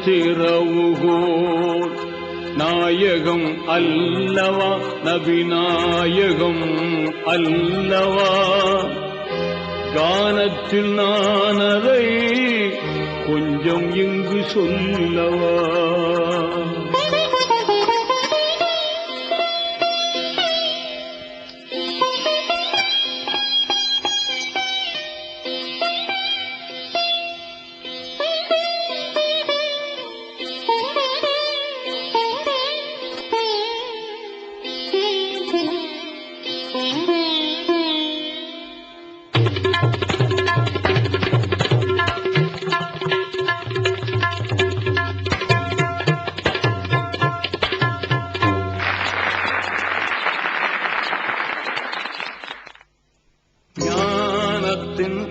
திறவுகோல் நாயகம் அல்லவா நபிநாயகம் அல்லவா கானத்தில் நான் அதை கொஞ்சம் இங்கு சொல்லவா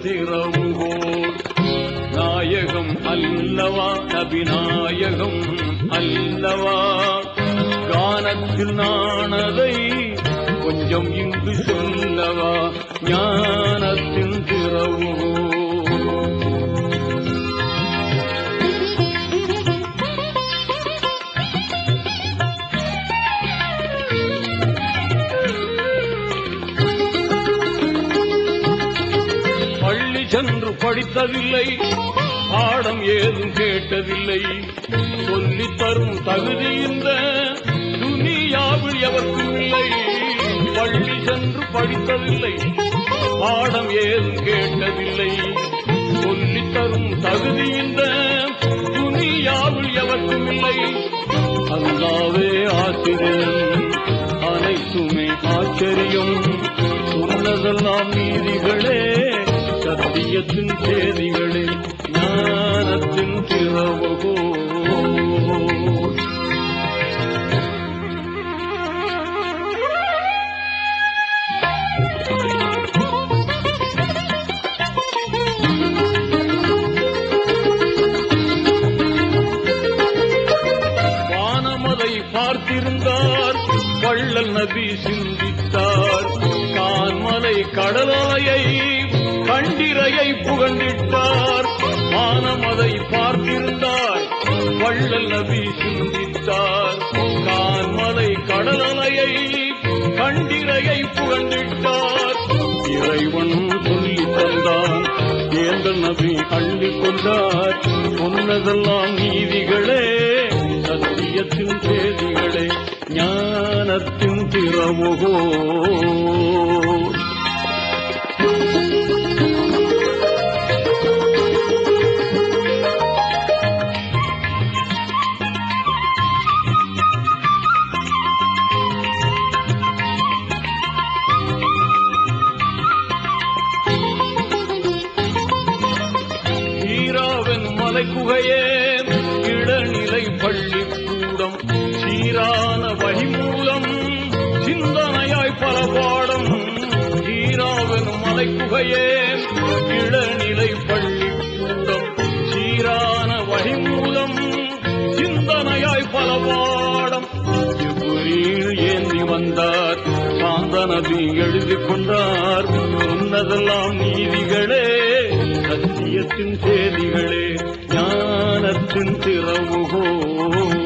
திறவுகோல் நாயகம் அல்லவா நபிநாயகம் அல்லவா கானத்தில் நானதை கொஞ்சம் இங்கு சொல்லவா ஞானத்தின் திறவுகோல் சென்று படித்ததில்லை பாடம் ஏதும் கேட்டதில்லை சொல்லித் தரும் தகுதி இந்த துனியாவில் எவருக்கும் இல்லை பள்ளி சென்று படித்ததில்லை பாடம் ஏதும் கேட்டதில்லை சொல்லித் தரும் தகுதி இந்த துனியாவில் எவருக்கும் இல்லை அல்லாவே ஆசிரியர் அனைத்துமே ஆச்சரியம் சொன்னதெல்லாம் நீதிகளே சத்தியத்தின் சேதிகளே ஞானத்தின் திறவுகோல் வானமதை பார்த்திருந்தார் வள்ளல் நபி சிந்தித்தார் கான்மலை கடலாயை கண்டிரையை புகண்டிட்டார் வானமதை பார்த்திருந்தார் வள்ளல் நபி சிந்தித்தார் கான்மலை கடலையை கண்டிரையை புகண்டிட்டார் இறைவன் சொல்லித் தந்தான் ஏந்தல் நபி அள்ளிக் கொண்டார் சொன்னதெல்லாம் நீதிகளே சத்தியத்தின் சேதிகளே ஞானத்தின் திறவுகோல் குகையே இடநிலை பள்ளிக்கூடம் சீரான வழிமூலம் சிந்தனையாய் பல பாடம் ஈராவெனும் மலைக்குகையே இடநிலை பள்ளிக்கூடம் சீரான வழிமூலம் சிந்தனையாய் பல பாடம் ஜிப்ரீல் ஏந்தி வந்தார் சாந்த நபி எழுதிக் கொண்டார் சொன்னதெல்லாம் நீதிகளே சத்தியத்தின் சேதிகளே ஞானத்தின் திறவுகோல்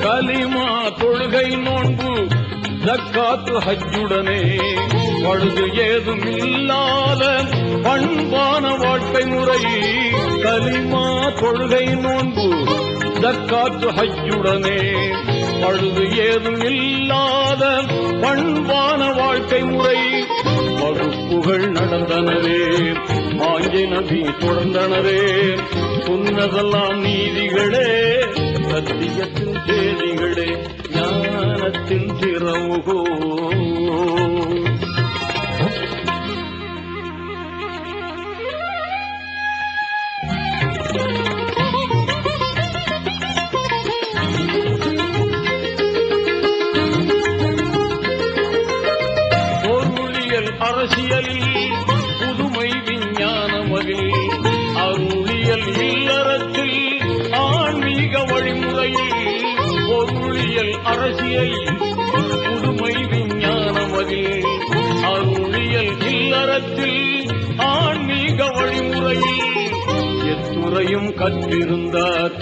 கலிமா தொழுகை நோன்பு ஜக்காத்து ஹஜ்ஜுடனே பழுது ஏதும் இல்லாத பண்பான வாழ்க்கை முறை கலிமா தொழுகை நோன்பு ஜக்காத்து ஹஜ்ஜுடனே பழுது ஏதும் இல்லாத பண்பான வாழ்க்கை முறை வகுப்புகள் நடந்தனரே ஆஞ்சை நபி தொடர்ந்தனரே சொன்னதெல்லாம் நீதிகளே சத்தியத்தின் சேதிகளே ஞானத்தின் திறவுகோல் அரசியலில் புதுமை விஞ்ஞானமதில் அருளியல் இல்லறத்தில் ஆன்மீக வழிமுறையில் பொருளியல் அரசியல் புதுமை விஞ்ஞானமதில் அருளியல் இல்லறத்தில் ஆன்மீக வழிமுறையில் எத்துறையும் கற்றிருந்தார்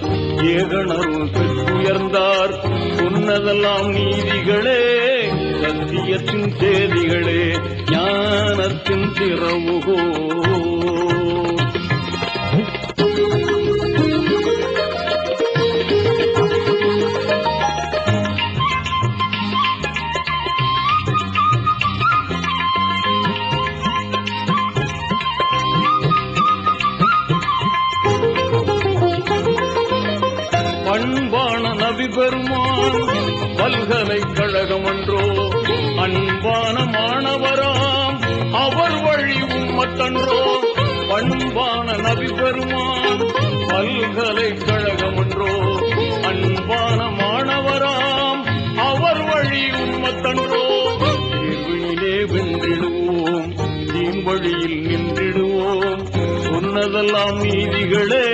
ஏகனருள் பெற்றுயர்ந்தார் சொன்னதெல்லாம் நீதிகளே சத்தியத்தின் சேதிகளே ஞானத்தின் திறவுகோ அன்பான நபி பெருமான் பல்கலைக்கழகம் என்றோ அன்பான மாணவராம் அவர் வழி உம்மத்தன்றோ பண்பான நபி பெருமான் பல்கலைக்கழகம் என்றோ அன்பான மாணவராம் அவர் வழி உம்மத்தன்றோ தேர்வினிலே வென்றிடுவோம் தீன் வழியில் நின்றிடுவோம் சொன்னதெல்லாம் நீதிகளே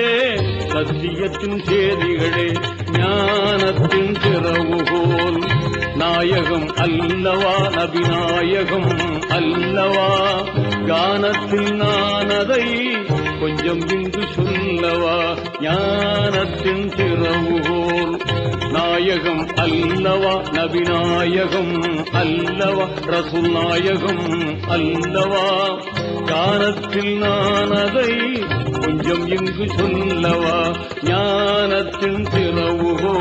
சத்தியத்தின் சேதிகளே ஞானத்தின் திறவுகோல் நாயகம் அல்லவா நபிநாயகம் அல்லவா கானத்தில் நான் அதை கொஞ்சம் இங்கு சொல்லவா ஞானத்தின் திறவுகோல் நாயகம் அல்லவா நபிநாயகம் அல்லவா ரசூல் நாயகம் அல்லவா கானத்தில் நான் அதை கொஞ்சம் இங்கு சொல்லவா ஞானத்தின் திறவுகோ